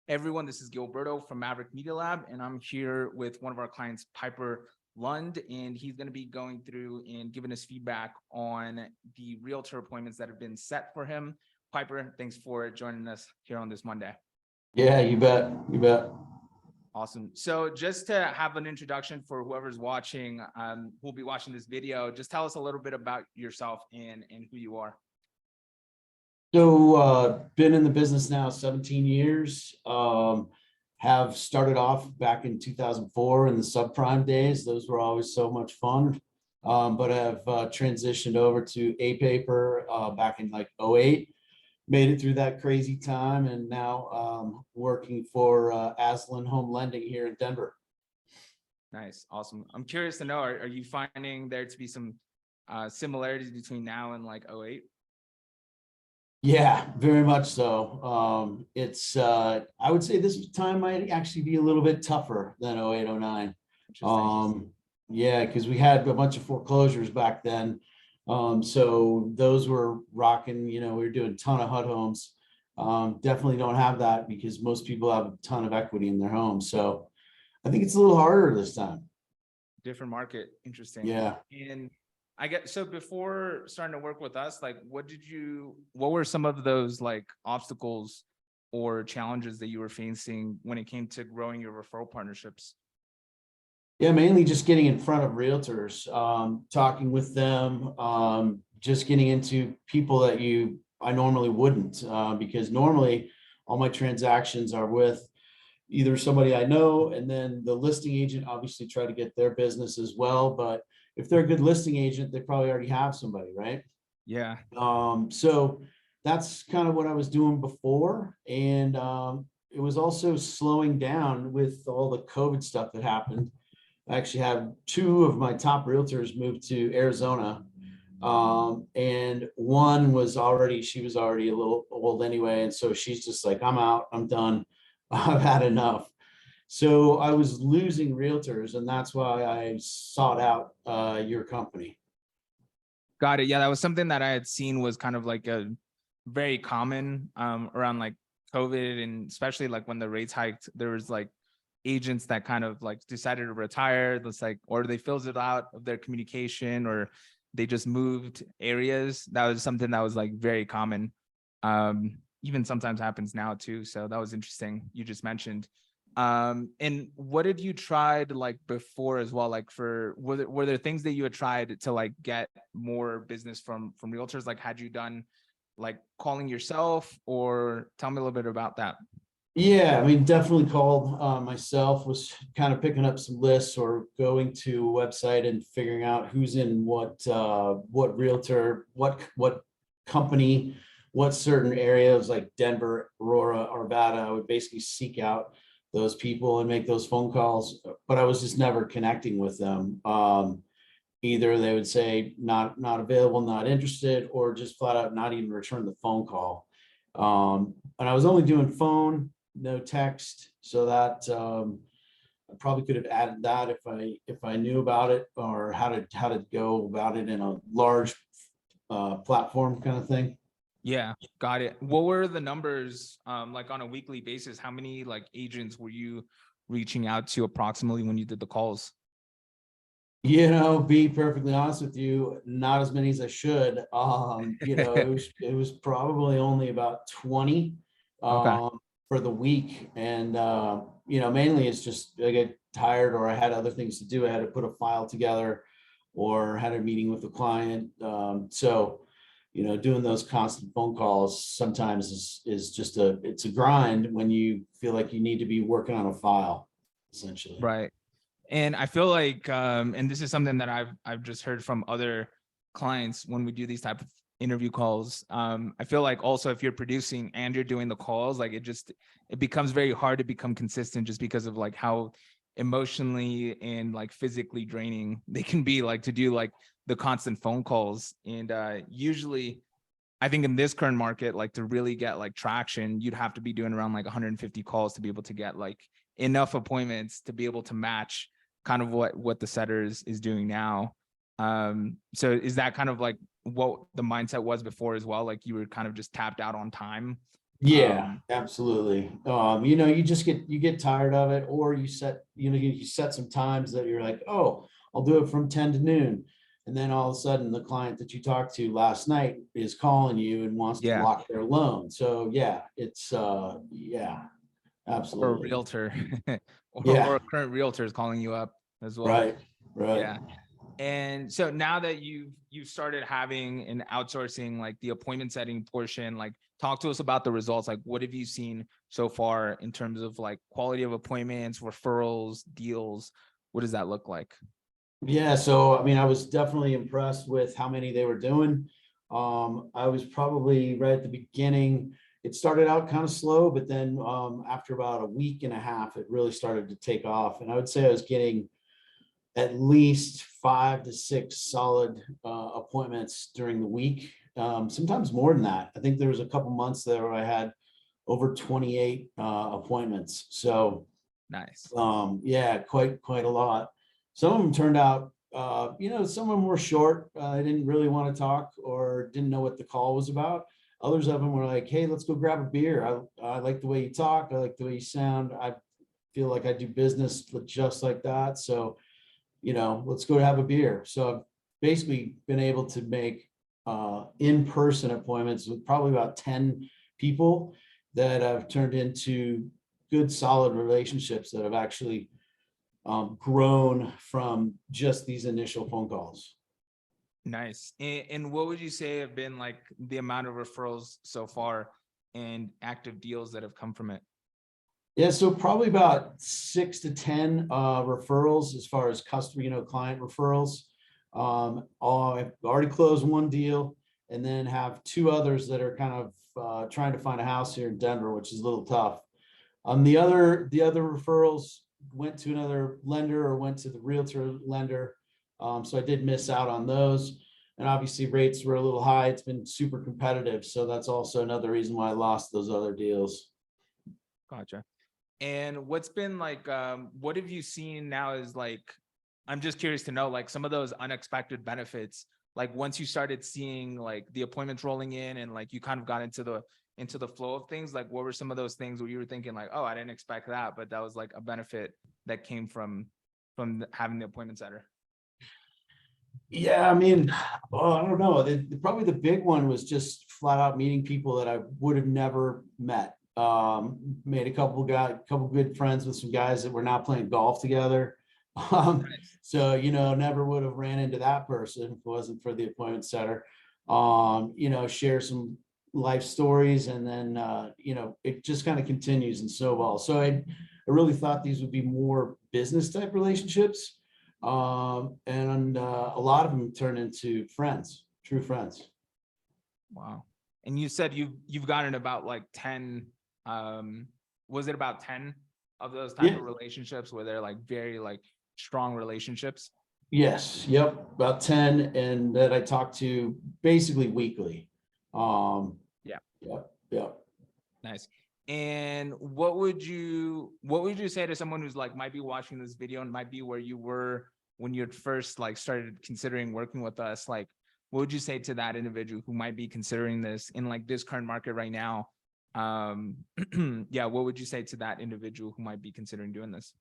Everyone, this is Gilberto from Maverick Media Lab, and I'm here with one of our clients, Piper Lund, and he's going to be going through and giving us feedback on the realtor appointments that have been set for him. Piper, thanks for joining us here on this Monday. Yeah, you bet. You bet. Awesome. So just to have an introduction for whoever's watching, who'll be watching this video, just tell us a little bit about yourself and who you are. So been in the business now 17 years. Have started off back in 2004 in the subprime days. Those were always so much fun. But I've transitioned over to A-Paper back in like '08. Made it through that crazy time, and now working for Aslan Home Lending here in Denver. Nice. Awesome. I'm curious to know, are you finding there to be some similarities between now and like '08? Yeah, very much so. It's I would say this time might actually be a little bit tougher than '08, '09. Interesting. Yeah, because we had a bunch of foreclosures back then. So those were rocking, we were doing a ton of HUD homes. Definitely don't have that because most people have a ton of equity in their homes. So I think it's a little harder this time. Different market. Interesting. Yeah. And I get, so before starting to work with us, like what were some of those like obstacles or challenges that you were facing when it came to growing your referral partnerships? Yeah, mainly just getting in front of realtors, talking with them, just getting into people that I normally wouldn't, because normally all my transactions are with either somebody I know, and then the listing agent obviously try to get their business as well. But if they're a good listing agent, they probably already have somebody, right? Yeah. So that's kind of what I was doing before. And it was also slowing down with all the COVID stuff that happened. I actually have two of my top realtors moved to Arizona. And one she was already a little old anyway. And so she's just like, I'm out, I'm done. I've had enough. So I was losing realtors, and that's why I sought out your company. Got it. Yeah, that was something that I had seen was kind of like a very common around like COVID, and especially like when the rates hiked, there was like agents that kind of like decided to retire. That's like, or they filtered out of their communication, or they just moved areas. That was something that was like very common. Even sometimes happens now too. So that was interesting. You just mentioned. And what had you tried like before as well? Like were there things that you had tried to like get more business from realtors? Like had you done like calling yourself, or tell me a little bit about that? Yeah, I mean, definitely called myself, was kind of picking up some lists or going to a website and figuring out who's in what realtor, what company, what certain areas like Denver, Aurora, Arvada. I would basically seek out those people and make those phone calls, but I was just never connecting with them. Either they would say not available, not interested, or just flat out not even return the phone call. And I was only doing phone, no text, so that I probably could have added that if I knew about it, or how to go about it in a large platform kind of thing. Yeah, got it. What were the numbers like on a weekly basis? How many like agents were you reaching out to approximately when you did the calls? Be perfectly honest with you, not as many as I should. It was probably only about 20 Okay. for the week. And mainly it's just I get tired, or I had other things to do. I had to put a file together, or had a meeting with the client. Doing those constant phone calls sometimes is just it's a grind when you feel like you need to be working on a file, essentially. Right. And I feel like, and this is something that I've just heard from other clients when we do these type of interview calls. I feel like also if you're producing and you're doing the calls, like it becomes very hard to become consistent, just because of like how emotionally and like physically draining they can be, like to do like the constant phone calls. And usually I think in this current market, like to really get like traction, you'd have to be doing around like 150 calls to be able to get like enough appointments to be able to match kind of what the setter is doing now. So is that kind of like what the mindset was before as well? Like you were kind of just tapped out on time Yeah, absolutely. You just get tired of it, or you set some times that you're like, oh, I'll do it from 10 to noon. And then all of a sudden the client that you talked to last night is calling you and wants to Yeah. lock their loan. So yeah, it's yeah, Or a absolutely. realtor or Yeah, a current realtor is calling you up as well. right, right. Yeah. And so now that you've started having and outsourcing like the appointment setting portion, like talk to us about the results. Like what have you seen so far in terms of like quality of appointments, referrals, deals? What does that look like? Yeah, so I mean, I was definitely impressed with how many they were doing. I was probably right at the beginning. It started out kind of slow, but then after about a week and a half, it really started to take off. And I would say I was getting at least 5 to 6 solid appointments during the week. Sometimes more than that. I think there was a couple months there where I had over 28 appointments. So Nice. yeah, quite a lot. Some of them turned out, some of them were short. I didn't really want to talk or didn't know what the call was about. Others of them were like, hey, let's go grab a beer. I like the way you talk. I like the way you sound. I feel like I do business just like that. So, let's go have a beer. So I've basically been able to make in-person appointments with probably about 10 people that have turned into good, solid relationships that have actually grown from just these initial phone calls. Nice. And what would you say have been like the amount of referrals so far and active deals that have come from it? Yeah, so probably about 6 to 10 referrals as far as customer, client referrals. I've already closed one deal and then have two others that are kind of trying to find a house here in Denver, which is a little tough. The other referrals went to another lender or went to the realtor lender. So I did miss out on those. And obviously rates were a little high. It's been super competitive. So that's also another reason why I lost those other deals. Gotcha. And what's been like, what have you seen now is like, I'm just curious to know, like some of those unexpected benefits, like once you started seeing like the appointments rolling in and like you kind of got into the flow of things, like what were some of those things where you were thinking like, oh, I didn't expect that, but that was like a benefit that came having the appointment center? Yeah, I mean, I don't know. Probably the big one was just flat out meeting people that I would have never met. Made a couple good friends with some guys that were now playing golf together. Nice. So never would have ran into that person if it wasn't for the appointment center. Share some life stories, and then it just kind of continues and snowballs. So I really thought these would be more business type relationships. And a lot of them turn into friends, true friends. Wow. And you said you've gotten about like 10, was it about 10 of those type Yeah. of relationships where they're like very like strong relationships? Yes. Yep. About 10, and that I talk to basically weekly. Yeah. Yep. Yep. Nice. And what would you say to someone who's like might be watching this video and might be where you were when you had first like started considering working with us? Like, what would you say to that individual who might be considering this in like this current market right now? Um, yeah, what would you say to that individual who might be considering doing this?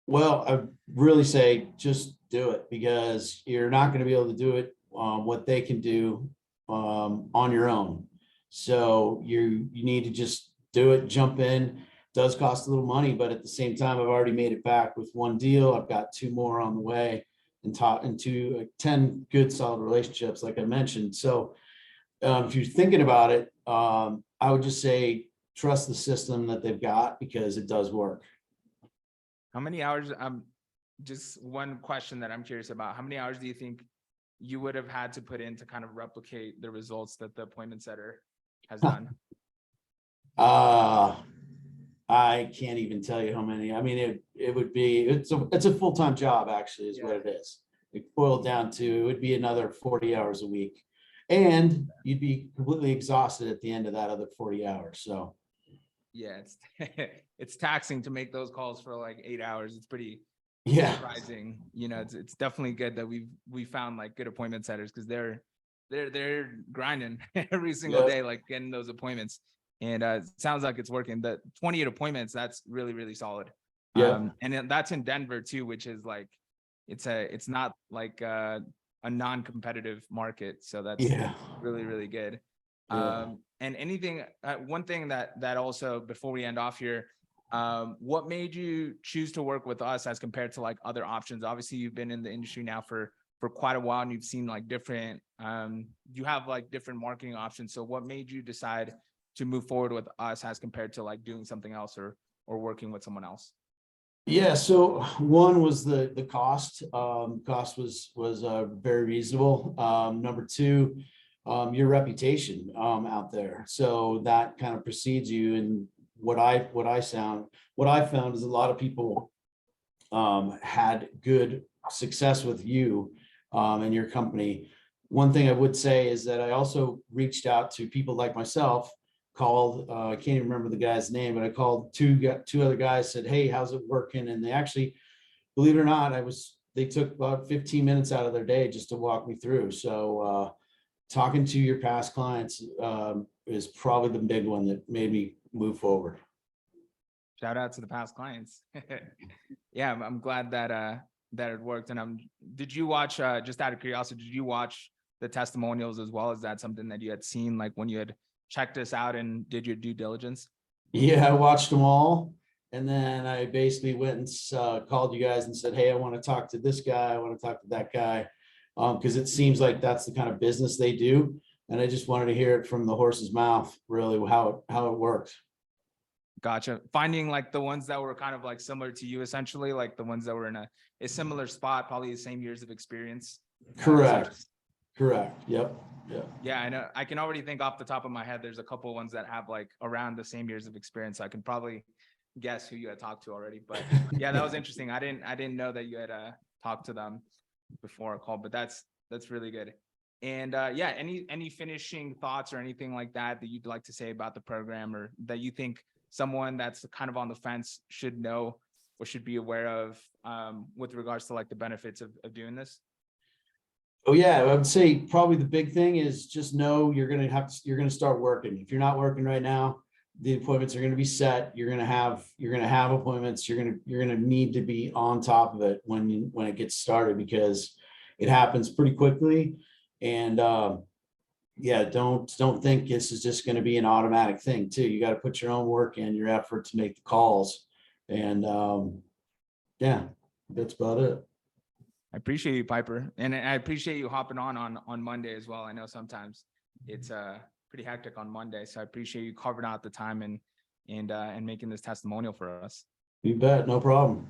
Well, I really say just do it, because you're not going to be able to do it what they can do on your own. So you need to just do it, jump in. It does cost a little money, but at the same time, I've already made it back with one deal. I've got two more on the way, and taught into 10 good solid relationships, like I mentioned. So if you're thinking about it, I would just say trust the system that they've got, because it does work. How many hours? Just one question that I'm curious about. How many hours do you think you would have had to put in to kind of replicate the results that the appointment setter has done? Uh, I can't even tell you how many. I mean, it's a full-time job, actually, is what Yeah. it is. It boiled down to, it would be another 40 hours a week. And you'd be completely exhausted at the end of that other 40 hours. So Yeah, it's it's taxing to make those calls for like 8 hours. It's pretty yeah. surprising. You know, it's definitely good that we found like good appointment setters because they're grinding every single Yeah. day, like getting those appointments. and it sounds like it's working. The 28 appointments, that's really, really solid. Yeah. And that's in Denver too, which is like, it's not like a non-competitive market. So that's Yeah. really, really good. Yeah. And anything, one thing that also, before we end off here, what made you choose to work with us as compared to like other options? Obviously, you've been in the industry now for quite a while, and you've seen like different, you have like different marketing options. So what made you decide to move forward with us as compared to like doing something else or working with someone else? Yeah, so one was the cost. Cost was very reasonable. Number two, your reputation out there. So that kind of precedes you. And what I found is a lot of people had good success with you and your company. One thing I would say is that I also reached out to people like myself, called, I can't even remember the guy's name, but I called two other guys, said, hey, how's it working? And they actually, believe it or not, they took about 15 minutes out of their day just to walk me through. So talking to your past clients is probably the big one that made me move forward. Shout out to the past clients. Yeah, I'm glad that that it worked. And did you watch, just out of curiosity, did you watch the testimonials as well? Is that something that you had seen like when you had checked us out and did your due diligence? Yeah, I watched them all. And then I basically went and called you guys and said, hey, I want to talk to this guy. I want to talk to that guy. Because it seems like that's the kind of business they do. And I just wanted to hear it from the horse's mouth, really, how it works. Gotcha. Finding like the ones that were kind of like similar to you, essentially, like the ones that were in a similar spot, probably the same years of experience. Correct. Correct. Yep. Yep. Yeah, I know. I can already think off the top of my head, there's a couple of ones that have like around the same years of experience. So I can probably guess who you had talked to already. But yeah, that was interesting. I didn't know that you had talked to them before a call, but that's really good. And yeah, any finishing thoughts or anything like that that you'd like to say about the program, or that you think someone that's kind of on the fence should know or should be aware of with regards to like the benefits of doing this? Oh yeah, I would say probably the big thing is just know you're gonna start working. If you're not working right now, the appointments are gonna be set. You're gonna have appointments. You're gonna need to be on top of it when it gets started, because it happens pretty quickly. And yeah, don't think this is just gonna be an automatic thing too. You got to put your own work in, your effort to make the calls. And yeah, that's about it. I appreciate you, Piper, and I appreciate you hopping on Monday as well. I know sometimes it's pretty hectic on Monday, so I appreciate you carving out the time and making this testimonial for us. You bet, no problem.